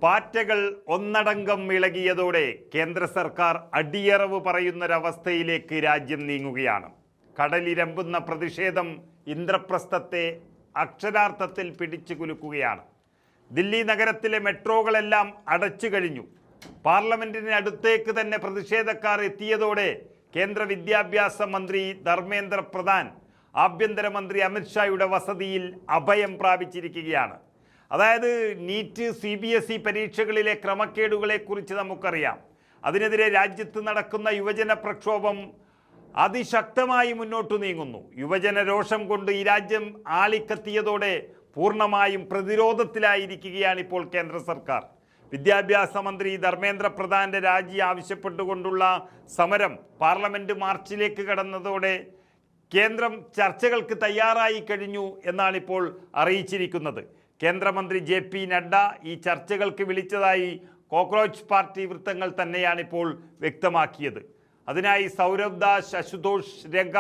പാറ്റകൾ ഒന്നടങ്കം ഇളകിയതോടെ കേന്ദ്ര സർക്കാർ അടിയറവ് പറയുന്നൊരവസ്ഥയിലേക്ക് രാജ്യം നീങ്ങുകയാണ്. കടലിരമ്പുന്ന പ്രതിഷേധം ഇന്ദ്രപ്രസ്ഥത്തെ അക്ഷരാർത്ഥത്തിൽ പിടിച്ചു കുലുക്കുകയാണ്. ദില്ലി നഗരത്തിലെ മെട്രോകളെല്ലാം അടച്ചു കഴിഞ്ഞു. പാർലമെന്റിന് അടുത്തേക്ക് തന്നെ പ്രതിഷേധക്കാർ എത്തിയതോടെ കേന്ദ്ര വിദ്യാഭ്യാസ മന്ത്രി ധർമ്മേന്ദ്ര പ്രധാൻ ആഭ്യന്തരമന്ത്രി അമിത്ഷായുടെ വസതിയിൽ അഭയം പ്രാപിച്ചിരിക്കുകയാണ്. അതായത് നീറ്റ് CBSE പരീക്ഷകളിലെ ക്രമക്കേടുകളെക്കുറിച്ച് നമുക്കറിയാം. അതിനെതിരെ രാജ്യത്ത് നടക്കുന്ന യുവജന പ്രക്ഷോഭം അതിശക്തമായി മുന്നോട്ടു നീങ്ങുന്നു. യുവജന രോഷം കൊണ്ട് ഈ രാജ്യം ആളിക്കത്തിയതോടെ പൂർണ്ണമായും പ്രതിരോധത്തിലായിരിക്കുകയാണ് ഇപ്പോൾ കേന്ദ്ര സർക്കാർ. വിദ്യാഭ്യാസ മന്ത്രി ധർമ്മേന്ദ്ര പ്രധാന്റെ രാജി ആവശ്യപ്പെട്ടുകൊണ്ടുള്ള സമരം പാർലമെന്റ് മാർച്ചിലേക്ക് കടന്നതോടെ കേന്ദ്രം ചർച്ചകൾക്ക് തയ്യാറായി കഴിഞ്ഞു എന്നാണ് ഇപ്പോൾ അറിയിച്ചിരിക്കുന്നത്. കേന്ദ്രമന്ത്രി JP നഡ്ഡ ഈ ചർച്ചകൾക്ക് വിളിച്ചതായി കോക്രോച്ച് പാർട്ടി വൃത്തങ്ങൾ തന്നെയാണ് ഇപ്പോൾ വ്യക്തമാക്കിയത്. അതിനായി സൗരഭ് ദാസ്, അശുതോഷ് രംഗ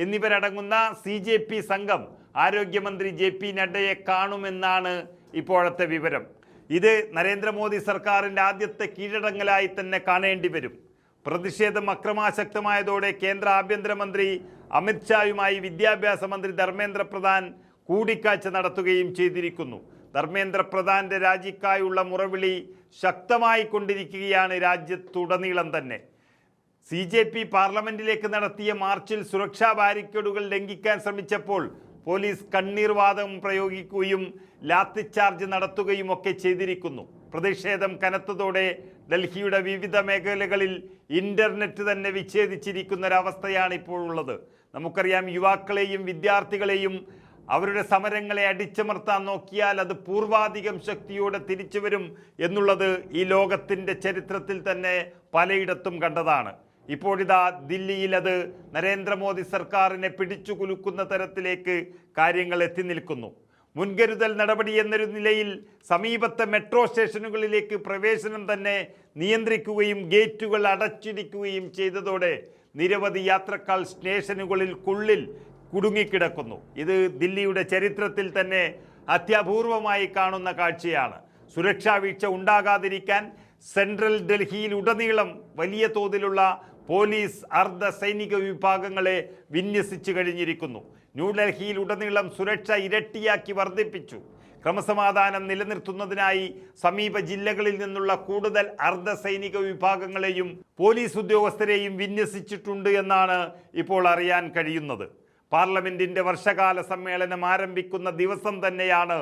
എന്നിവരടങ്ങുന്ന CJP സംഘം ആരോഗ്യമന്ത്രി JP നഡ്ഡയെ കാണുമെന്നാണ് ഇപ്പോഴത്തെ വിവരം. ഇത് നരേന്ദ്രമോദി സർക്കാരിൻ്റെ ആദ്യത്തെ കീഴടങ്ങലായി തന്നെ കാണേണ്ടി വരും. പ്രതിഷേധം അക്രമാസക്തമായതോടെ കേന്ദ്ര ആഭ്യന്തരമന്ത്രി അമിത്ഷായുമായി വിദ്യാഭ്യാസ മന്ത്രി ധർമ്മേന്ദ്ര പ്രധാൻ കൂടിക്കാഴ്ച നടത്തുകയും ചെയ്തിരിക്കുന്നു. ധർമ്മേന്ദ്ര പ്രധാന്റെ രാജിക്കായുള്ള മുറവിളി ശക്തമായി കൊണ്ടിരിക്കുകയാണ് രാജ്യത്തുടനീളം തന്നെ. CJP പാർലമെന്റിലേക്ക് നടത്തിയ മാർച്ചിൽ സുരക്ഷാ ബാരിക്കേഡുകൾ ലംഘിക്കാൻ ശ്രമിച്ചപ്പോൾ പോലീസ് കണ്ണീർ വാതകം പ്രയോഗിക്കുകയും ലാത്തിച്ചാർജ് നടത്തുകയും ഒക്കെ ചെയ്തിരിക്കുന്നു. പ്രതിഷേധം കനത്തതോടെ ഡൽഹിയുടെ വിവിധ മേഖലകളിൽ ഇന്റർനെറ്റ് തന്നെ വിച്ഛേദിച്ചിരിക്കുന്നൊരവസ്ഥയാണ് ഇപ്പോഴുള്ളത്. നമുക്കറിയാം, യുവാക്കളെയും വിദ്യാർത്ഥികളെയും അവരുടെ സമരങ്ങളെ അടിച്ചമർത്താൻ നോക്കിയാൽ അത് പൂർവാധികം ശക്തിയോടെ തിരിച്ചു വരും എന്നുള്ളത് ഈ ലോകത്തിൻ്റെ ചരിത്രത്തിൽ തന്നെ പലയിടത്തും കണ്ടതാണ്. ഇപ്പോഴിതാ ദില്ലിയിൽ അത് നരേന്ദ്രമോദി സർക്കാരിനെ പിടിച്ചു കുലുക്കുന്ന തരത്തിലേക്ക് കാര്യങ്ങൾ എത്തി നിൽക്കുന്നു. മുൻകരുതൽ നടപടി എന്നൊരു നിലയിൽ സമീപത്തെ മെട്രോ സ്റ്റേഷനുകളിലേക്ക് പ്രവേശനം തന്നെ നിയന്ത്രിക്കുകയും ഗേറ്റുകൾ അടച്ചിടിക്കുകയും ചെയ്തതോടെ നിരവധി യാത്രക്കാർ സ്റ്റേഷനുകളിൽക്കുള്ളിൽ കുടുങ്ങിക്കിടക്കുന്നു. ഇത് ദില്ലിയുടെ ചരിത്രത്തിൽ തന്നെ അത്യപൂർവമായി കാണുന്ന കാഴ്ചയാണ്. സുരക്ഷാ വീഴ്ച ഉണ്ടാകാതിരിക്കാൻ സെൻട്രൽ ഡൽഹിയിൽ ഉടനീളം വലിയ തോതിലുള്ള പോലീസ് അർദ്ധ സൈനിക വിഭാഗങ്ങളെ വിന്യസിച്ചു കഴിഞ്ഞിരിക്കുന്നു. ന്യൂഡൽഹിയിൽ ഉടനീളം സുരക്ഷ ഇരട്ടിയാക്കി വർദ്ധിപ്പിച്ചു. ക്രമസമാധാനം നിലനിർത്തുന്നതിനായി സമീപ ജില്ലകളിൽ നിന്നുള്ള കൂടുതൽ അർദ്ധ സൈനിക വിഭാഗങ്ങളെയും പോലീസ് ഉദ്യോഗസ്ഥരെയും വിന്യസിച്ചിട്ടുണ്ട് എന്നാണ് ഇപ്പോൾ അറിയാൻ കഴിയുന്നത്. പാർലമെന്റിന്റെ വർഷകാല സമ്മേളനം ആരംഭിക്കുന്ന ദിവസം തന്നെയാണ്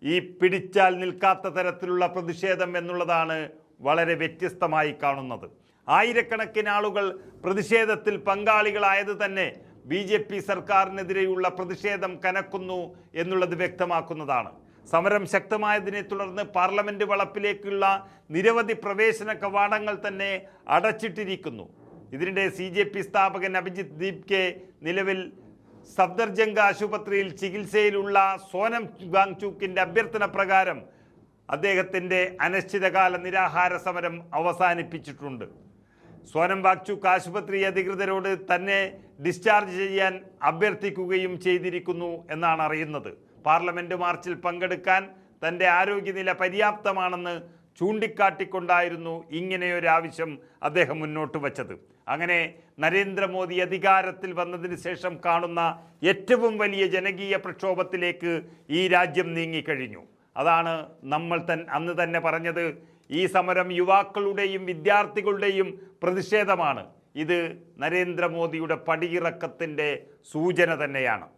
ഈ പിടിച്ചാൽ നിൽക്കാത്ത തരത്തിലുള്ള പ്രതിഷേധം എന്നുള്ളതാണ് വളരെ വ്യത്യസ്തമായി കാണുന്നത്. ആയിരക്കണക്കിന് ആളുകൾ പ്രതിഷേധത്തിൽ പങ്കാളികളായത് തന്നെ BJP സർക്കാരിനെതിരെയുള്ള പ്രതിഷേധം കനക്കുന്നു എന്നുള്ളത് വ്യക്തമാക്കുന്നതാണ്. സമരം ശക്തമായതിനെ തുടർന്ന് പാർലമെന്റ് വളപ്പിലേക്കുള്ള നിരവധി പ്രവേശന കവാടങ്ങൾ തന്നെ അടച്ചിട്ടിരിക്കുന്നു. ഇതിനിടെ CJP സ്ഥാപകൻ അഭിജിത്ത് ദീപ്കെ നിലവിൽ സഫ്ദർജംഗ് ആശുപത്രിയിൽ ചികിത്സയിലുള്ള സോനം വാങ്ചുക്കിൻ്റെ അഭ്യർത്ഥന പ്രകാരം അദ്ദേഹത്തിൻ്റെ അനിശ്ചിതകാല നിരാഹാര സമരം അവസാനിപ്പിച്ചിട്ടുണ്ട്. സോനം വാങ്ചുക്ക് ആശുപത്രി അധികൃതരോട് തന്നെ ഡിസ്ചാർജ് ചെയ്യാൻ അഭ്യർത്ഥിക്കുകയും ചെയ്തിരിക്കുന്നു എന്നാണ് അറിയുന്നത്. പാർലമെന്റ് മാർച്ചിൽ പങ്കെടുക്കാൻ തൻ്റെ ആരോഗ്യനില പര്യാപ്തമാണെന്ന് ചൂണ്ടിക്കാട്ടിക്കൊണ്ടായിരുന്നു ഇങ്ങനെയൊരാവശ്യം അദ്ദേഹം മുന്നോട്ട് വച്ചത്. അങ്ങനെ നരേന്ദ്രമോദി അധികാരത്തിൽ വന്നതിന് ശേഷം കാണുന്ന ഏറ്റവും വലിയ ജനകീയ പ്രക്ഷോഭത്തിലേക്ക് ഈ രാജ്യം നീങ്ങിക്കഴിഞ്ഞു. അതാണ് നമ്മൾ അന്ന് തന്നെ പറഞ്ഞത്. ഈ സമരം യുവാക്കളുടെയും വിദ്യാർത്ഥികളുടെയും പ്രതിഷേധമാണ്. ഇത് നരേന്ദ്രമോദിയുടെ പടിയിറക്കത്തിൻ്റെ സൂചന തന്നെയാണ്.